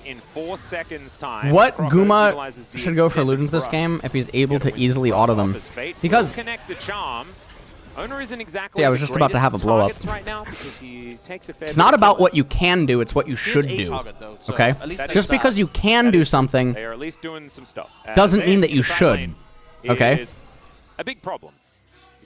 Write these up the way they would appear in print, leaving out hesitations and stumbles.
in 4 seconds time. What Guma should go for Ludens this game if he's able to easily auto them? Because connect the charm. Owner isn't exactly yeah, I was just about to have a blow up. Right now because he takes a fair it's not about what you can do, it's what you should do. Okay? Just because you can do something they are at least doing some stuff. doesn't mean that you should. Okay? Is a big problem.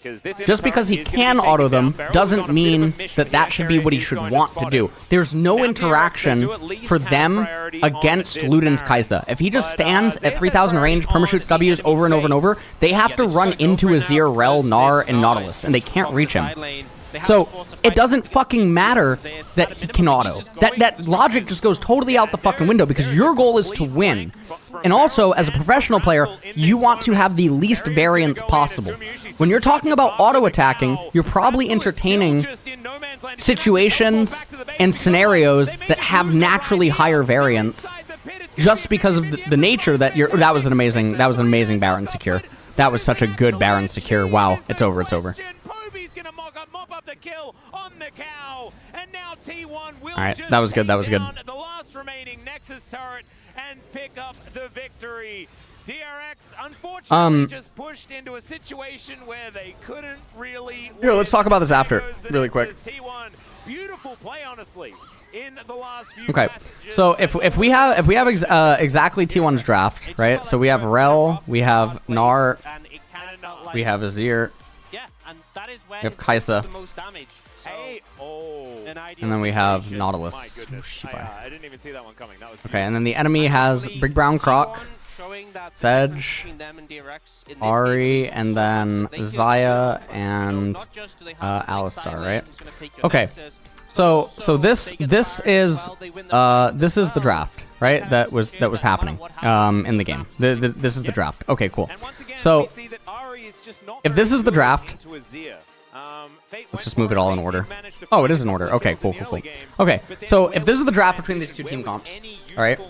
Just because he can auto them doesn't mean that that should be what he should want to do. There's no interaction for them against Ludens Kaisa. If he just stands at 3,000 range, perma-shoots W's over and over and over, they have to run into Azir, Rel, Gnar, and Nautilus, and they can't reach him. So, it doesn't fucking matter that he can auto. That logic just goes totally out the fucking window because your goal is to win. And also, as a professional player, you want to have the least variance possible. When you're talking about auto-attacking, you're probably entertaining situations and scenarios that have naturally higher variance just because of the nature that you're... That was an amazing Baron secure. That was such a good Baron secure. Wow, it's over, it's over. The kill on the cow, and now T1 will Alright, that was good, that was good. The last remaining Nexus turret and pick up the victory. DRX unfortunately just pushed into a situation where they couldn't really Here, let's talk about this after, really quick. T1, beautiful play, honestly, in the last few Okay, so if we have exactly T1's draft, right? So we have Rel, we have Gnar, we have Azir, we have Kaisa, and then we have Nautilus. I didn't even see that one coming. That was okay, and then the enemy has Big Brown Croc, Sedge, Ari, and then Zaya and Alistar, right? Okay, so this is the draft, right? That was happening in the game. This is the draft. Okay, cool. So if this is the draft, let's just move it all in order. Oh, it is in order. Okay, cool. Okay, so if this is the draft between these two team comps, all right.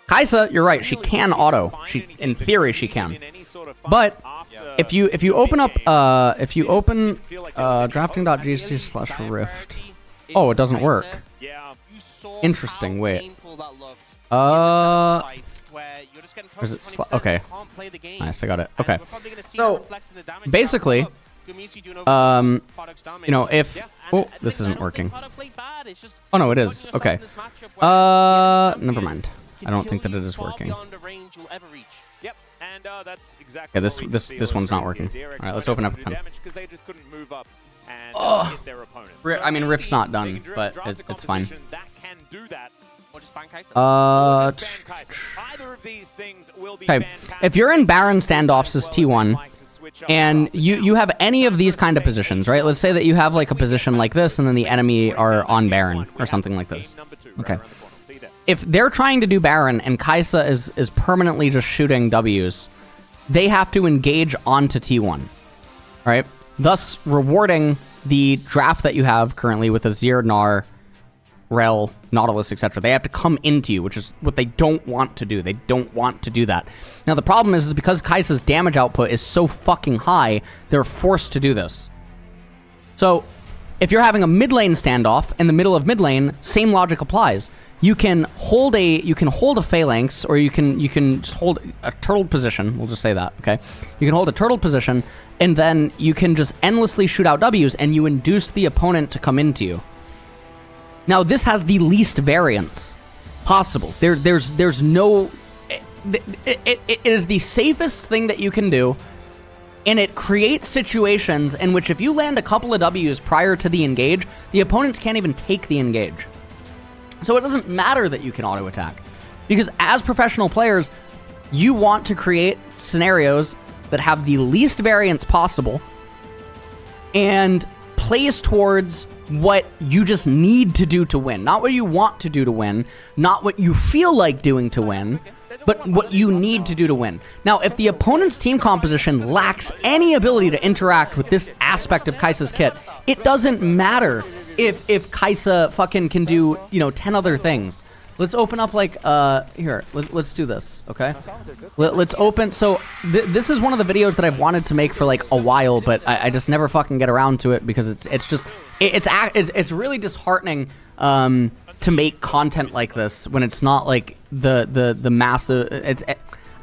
Kaisa, you're right. She can auto. In theory, she can. But if you open up drafting.gc/rift, oh, it doesn't work. Interesting. Wait. Is it okay. Nice, I got it. Okay. So basically, you know, if this isn't working. Oh no, it is. Okay. Never mind. I don't think that it is working. Yeah, this one's not working. All right, let's open up a pen. Oh, I mean, Rift's not done, but it's fine. Okay, if you're in Baron standoffs as T1, and you have any of these kind of positions, right? Let's say that you have like a position like this, and then the enemy are on Baron, or something like this. Okay. If they're trying to do Baron, and Kaisa is permanently just shooting Ws, they have to engage onto T1, right? Thus rewarding the draft that you have currently with Azir, Gnar, Rel, Nautilus, etc. They have to come into you, which is what they don't want to do. They don't want to do that. Now, the problem is because Kaisa's damage output is so fucking high, they're forced to do this. So, if you're having a mid lane standoff in the middle of mid lane, same logic applies. You can hold a phalanx, or you can just hold a turtle position. We'll just say that, okay? You can hold a turtle position, and then you can just endlessly shoot out Ws, and you induce the opponent to come into you. Now, this has the least variance possible. There's no... It is the safest thing that you can do, and it creates situations in which if you land a couple of Ws prior to the engage, the opponents can't even take the engage. So it doesn't matter that you can auto-attack, because as professional players, you want to create scenarios that have the least variance possible and plays towards what you just need to do to win. Not what you want to do to win, not what you feel like doing to win, but what you need to do to win. Now, if the opponent's team composition lacks any ability to interact with this aspect of Kaisa's kit, it doesn't matter if Kaisa fucking can do, 10 other things. Let's open up, here, let's do this, okay? Let's open, so this is one of the videos that I've wanted to make for, a while, but I just never fucking get around to it because it's really disheartening, to make content like this when it's not like the massive.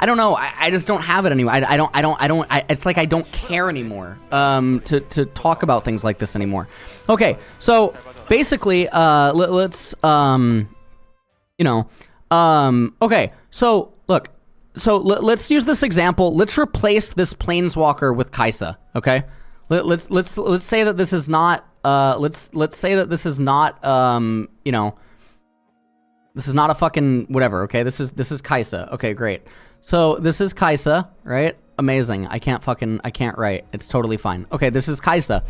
I don't know. I just don't have it anymore. It's like I don't care anymore to talk about things like this anymore. Okay, so basically, let's okay, so look. So let's use this example. Let's replace this planeswalker with Kaisa. Okay, let's say that this is not. Let's say that this is not. This is not a fucking whatever. Okay, this is Kaisa. Okay, great. So this is Kaisa, right? Amazing. I can't write. It's totally fine. Okay, this is Kaisa.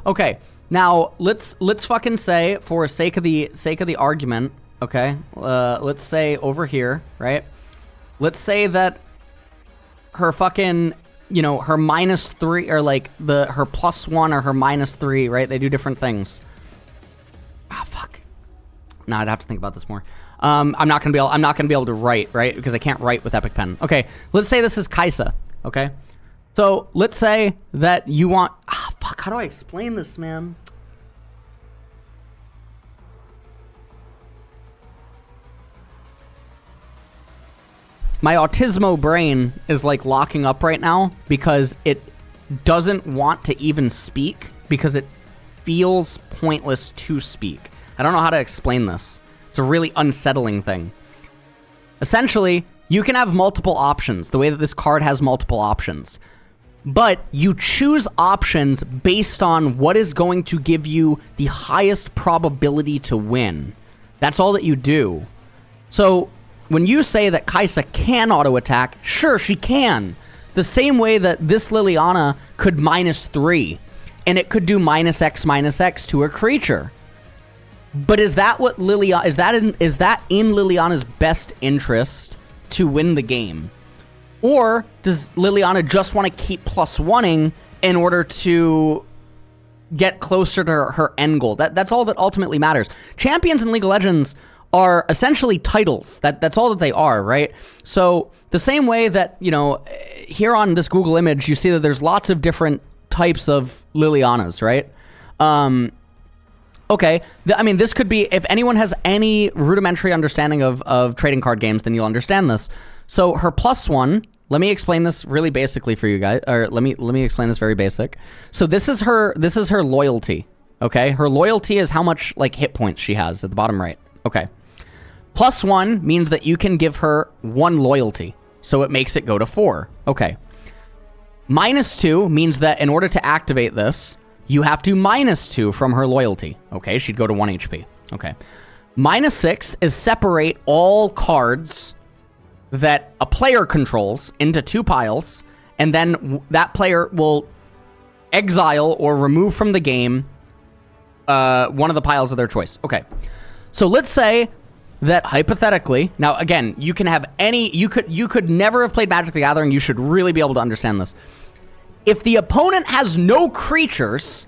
Okay, now let's fucking say, for sake of the argument, okay, let's say over here, right? Let's say that her fucking, her -3 or like her +1 or her -3, right? They do different things. Ah, fuck. No, I'd have to think about this more. I'm not gonna be able to write, right? Because I can't write with Epic Pen. Okay, let's say this is Kaisa. Okay, so let's say that you want. Ah, fuck. How do I explain this, man? My autismo brain is like locking up right now because it doesn't want to even speak because it feels pointless to speak. I don't know how to explain this. It's a really unsettling thing. Essentially, you can have multiple options, the way that this card has multiple options. But you choose options based on what is going to give you the highest probability to win. That's all that you do. So when you say that Kaisa can auto-attack, sure, she can. The same way that this Liliana could -3, and it could do -X to a creature. But is that what is that in Liliana's best interest to win the game? Or does Liliana just want to keep +1ing in order to get closer to her end goal? That's all that ultimately matters. Champions in League of Legends are essentially titles. That's all that they are, right? So the same way that, here on this Google image, you see that there's lots of different types of Lilianas, right? Okay, this could be, if anyone has any rudimentary understanding of trading card games, then you'll understand this. So her +1, let me explain this really basically for you guys, or let me explain this very basic. So this is her loyalty, okay? Her loyalty is how much like hit points she has at the bottom right. Okay. +1 means that you can give her 1 loyalty, so it makes it go to 4. Okay. -2 means that in order to activate this, you have to -2 from her loyalty. Okay, she'd go to 1 HP. Okay. -6 is separate all cards that a player controls into 2 piles, and then that player will exile or remove from the game one of the piles of their choice. Okay. So let's say that hypothetically, now again, you can have any, you could never have played Magic the Gathering, you should really be able to understand this. If the opponent has no creatures,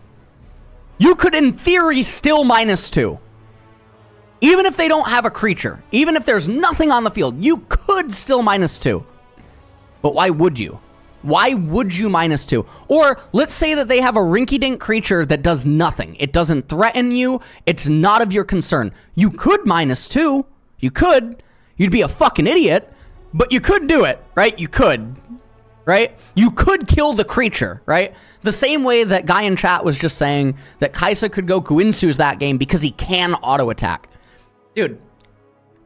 you could in theory still -2. Even if they don't have a creature, even if there's nothing on the field, you could still -2. But why would you? Why would you -2? Or let's say that they have a rinky-dink creature that does nothing. It doesn't threaten you. It's not of your concern. You could -2. You could. You'd be a fucking idiot, but you could do it, right? You could, right? You could kill the creature, right? The same way that guy in chat was just saying that Kaisa could go Guinsu's that game because he can auto-attack. Dude,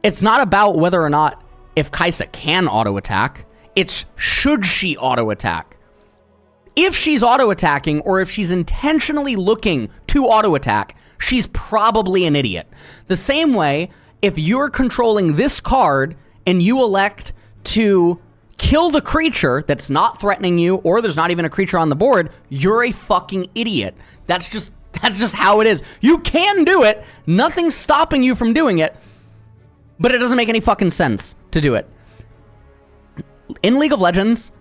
it's not about whether or not if Kaisa can auto-attack. It's should she auto-attack? If she's auto-attacking or if she's intentionally looking to auto-attack, she's probably an idiot. The same way, if you're controlling this card and you elect to kill the creature that's not threatening you or there's not even a creature on the board, you're a fucking idiot. That's just how it is. You can do it. Nothing's stopping you from doing it, but it doesn't make any fucking sense to do it. In League of Legends,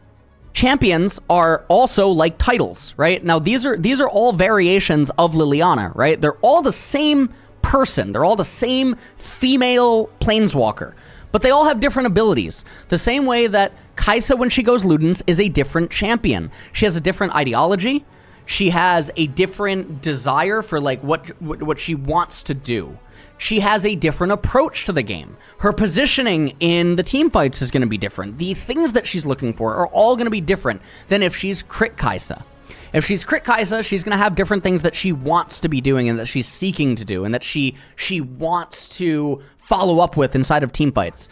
champions are also like titles, right? Now, these are all variations of Liliana, right? They're all the same person. They're all the same female planeswalker, but they all have different abilities. The same way that Kaisa, when she goes Ludens, is a different champion. She has a different ideology. She has a different desire for like what she wants to do. she has a different approach to the game. Her positioning in the team fights is going to be different. The things that she's looking for are all going to be different than if she's crit Kaisa. If she's crit Kaisa, she's going to have different things that she wants to be doing and that she's seeking to do and that she wants to follow up with inside of team fights.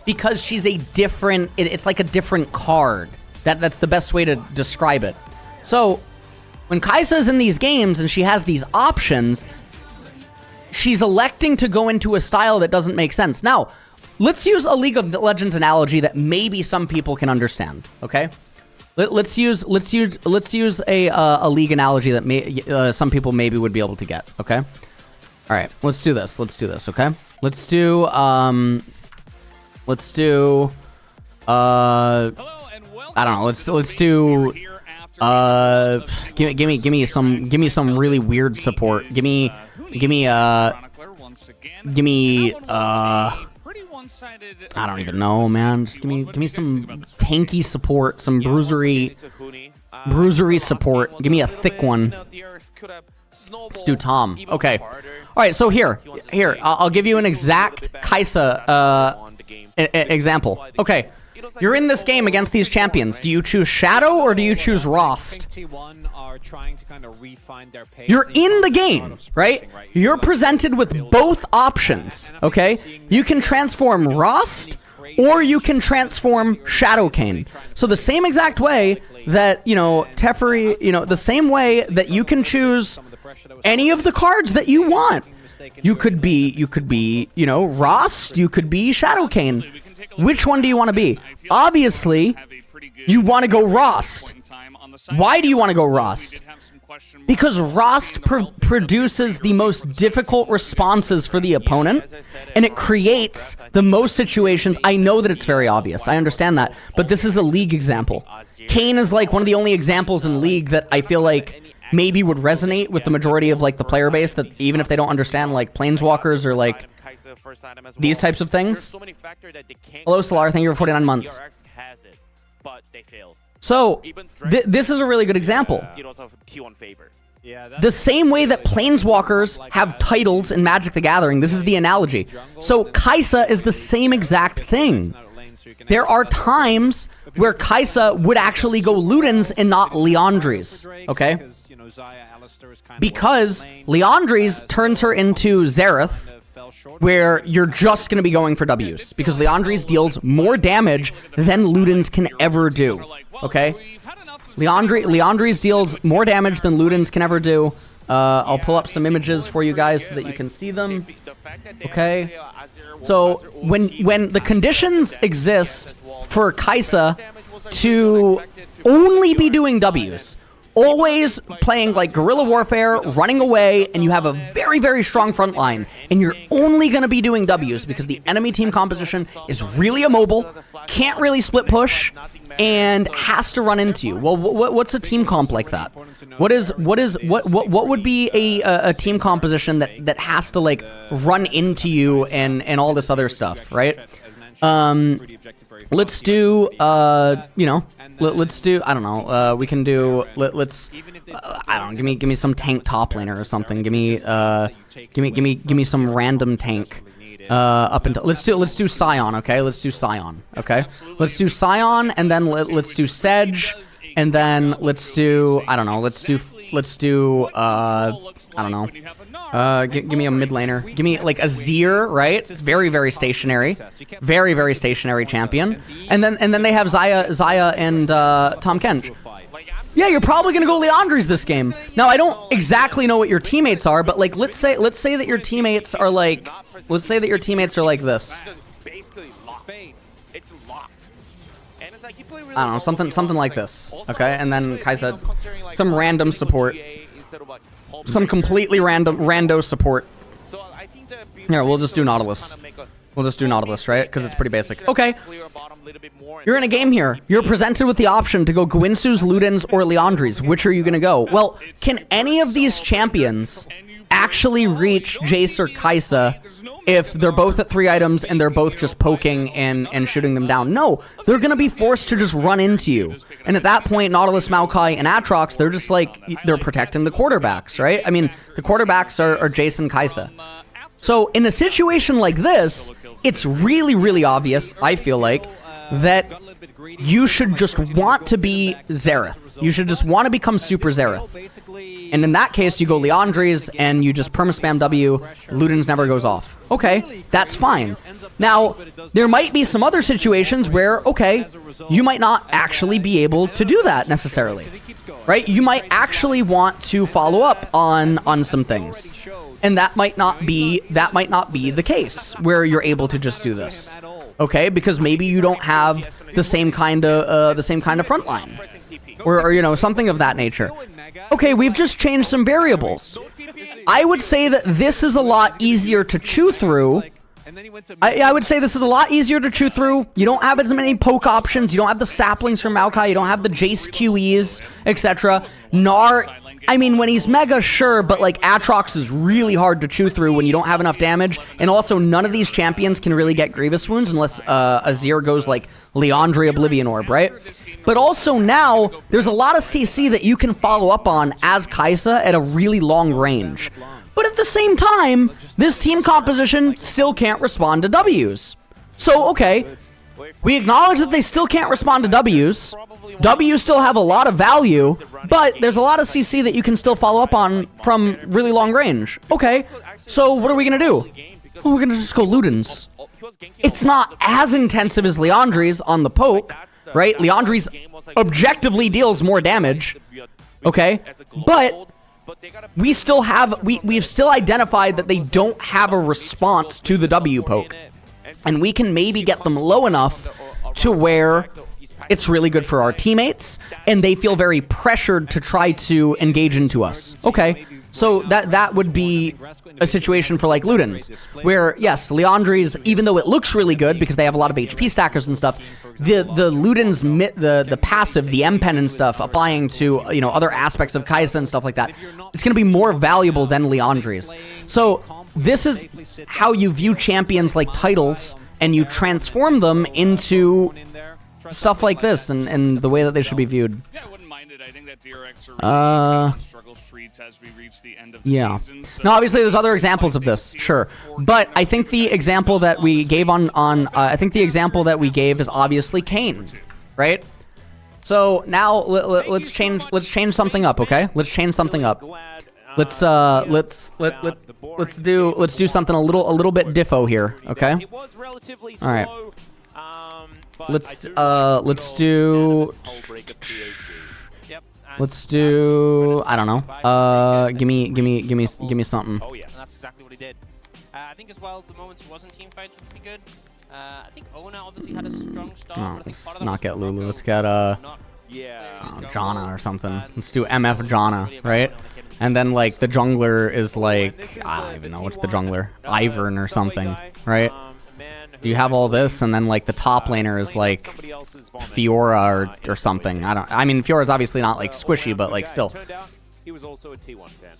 Because she's a different, it's like a different card. That's the best way to describe it. So, when Kaisa's in these games and she has these options, she's electing to go into a style that doesn't make sense. Now, let's use a League of Legends analogy that maybe some people can understand, okay? Let's use a league analogy that some people maybe would be able to get, okay? All right, let's do this, okay? Let's do I don't know. Let's do. Give me some really weird support. Give me. I don't even know, man. Just give me some tanky support, some bruisery support. Give me a thick one. Let's do Tom. Okay. All right. So here. I'll give you an exact Kaisa example. Okay. You're in this game against these champions. Do you choose Shadow or do you choose Rost? You're in the game, right? You're presented with both options, okay? You can transform Rost or you can transform Shadowcane. So the same exact way that, Teferi, the same way that you can choose any of the cards that you want. You could be, Rost, you could be Shadowcane. Which one do you want to be? Obviously, you want to go Rost. Why do you want to go Rost? Because Rost produces the most difficult responses for the opponent, and it creates the most situations. I know that it's very obvious. I understand that. But this is a League example. Kayn is like one of the only examples in League that I feel like maybe would resonate with the majority of like the player base, that even if they don't understand like Planeswalkers or like these types of things. Hello, Solar. Thank you for 49 months. So, this is a really good example. The same way that Planeswalkers have titles in Magic the Gathering, this is the analogy. So, Kaisa is the same exact thing. There are times where Kaisa would actually go Ludens and not Liandry's, okay? Because Liandry's turns her into Xerath, where you're just going to be going for W's, because Liandry's deals more damage than Ludens can ever do, okay? Liandry's deals more damage than Ludens can ever do. I'll pull up some images for you guys so that you can see them, okay? So, when the conditions exist for Kaisa to only be doing W's, always playing like guerrilla warfare, running away, and you have a very, very strong front line, and you're only going to be doing W's because the enemy team composition is really immobile, can't really split push, and has to run into you. Well, what's a team comp like that? What would be a team composition that has to like run into you and all this other stuff, right? Let's do, let's do, I don't know, we can do, let's, I don't know, give me some tank top laner or something, give me some random tank, up until, let's do Scion, okay, let's do Scion, okay, let's do Scion, and then let's do Sedge, and then let's do, I don't know, let's do, I don't know, give me a mid laner. Give me like a Azir, right? It's very, very stationary. Very, very stationary champion. And then they have Xayah and Tom Kench. Yeah, you're probably gonna go Liandry's this game. Now I don't exactly know what your teammates are, but like let's say that your teammates are like this. I don't know, something like this. Okay, and then Kaisa, some random support. Some completely rando support. Here, we'll just do Nautilus. We'll just do Nautilus, right? Because it's pretty basic. Okay. You're in a game here. You're presented with the option to go Gwynsu's, Ludens, or Liandry's. Which are you going to go? Well, can any of these champions actually reach Jace or Kaisa if they're both at 3 items and they're both just poking and shooting them down? No, they're going to be forced to just run into you. And at that point, Nautilus, Maokai, and Aatrox, they're just like, they're protecting the quarterbacks, right? I mean, the quarterbacks are Jace and Kaisa. So in a situation like this, it's really, really obvious, I feel like, that you should just want to be Xerath. You should just want to become Super Xerath. And in that case, you go Leandres, and you just perma-spam W, Ludens never goes off. Okay, that's fine. Now, there might be some other situations where, okay, you might not actually be able to do that necessarily. Right? You might actually want to follow up on some things. And that might not be the case where you're able to just do this. Okay, because maybe you don't have the same kind of front line, or you know, something of that nature. Okay, we've just changed some variables. I would say that this is a lot easier to chew through. I would say this is a lot easier to chew through. You don't have as many poke options. You don't have the saplings from Maokai. You don't have the Jace QEs, etc. Gnar, I mean, when he's Mega, sure, but like Aatrox is really hard to chew through when you don't have enough damage. And also, none of these champions can really get Grievous Wounds unless Azir goes like Leandre Oblivion Orb, right? But also now, there's a lot of CC that you can follow up on as Kaisa at a really long range. But at the same time, this team composition still can't respond to Ws. So, okay, we acknowledge that they still can't respond to Ws. Ws still have a lot of value, but there's a lot of CC that you can still follow up on from really long range. Okay, so what are we going to do? Well, we're going to just go Ludens. It's not as intensive as Leandre's on the poke, right? Leandre's objectively deals more damage, okay? But we still have, we've still identified that they don't have a response to the W poke. And we can maybe get them low enough to where it's really good for our teammates, and they feel very pressured to try to engage into us. Okay, so that would be a situation for like Ludens, where yes, Leandre's, even though it looks really good because they have a lot of HP stackers and stuff, the Ludens, the passive, the M-Pen and stuff, applying to, you know, other aspects of Kaisa and stuff like that, it's going to be more valuable than Leandre's. So this is how you view champions like titles, and you transform them into stuff like this, and the way that they should be viewed. Yeah, I wouldn't mind it. I think that DRX are really struggle streets as we reach the end of the season. So no, obviously there's other examples of this, sure. But I think the example that we gave I think the example that we gave is obviously Kayn, right? So now let's change something up, okay? Let's change something up. Let's do something a little bit diffo here, okay? All right. Let's do I don't know. Give me something. Oh yeah, and that's exactly what he did. I think as well, the moments he was in team fights would be good. I think Ona obviously had a strong start. Oh, let's not get Lulu. Let's get Janna or something. Let's do MF Janna, right? And then like the jungler is like, I don't even know what's the jungler, Ivern or something, right? You have all this, and then like the top laner is like Fiora or something. I mean, Fiora's obviously not like squishy, but like still.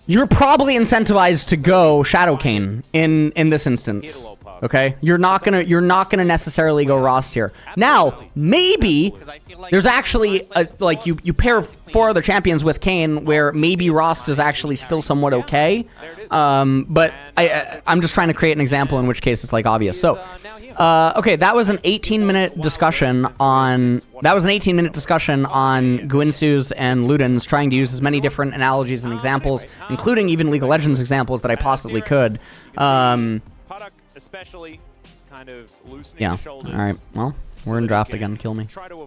You're probably incentivized to go Shadow Kayn in this instance. Okay, you're not gonna necessarily go Rost here. Now, maybe there's actually like you pair 4 other champions with Kayn, where maybe Rost is actually still somewhat okay. But I'm just trying to create an example in which case it's like obvious. So, okay, that was an 18-minute discussion on Guinsoo's and Ludens, trying to use as many different analogies and examples, including even League of Legends examples that I possibly could. Especially kind of loosening yeah. the shoulders. All right. Well, we're in draft again. Kill me. Try to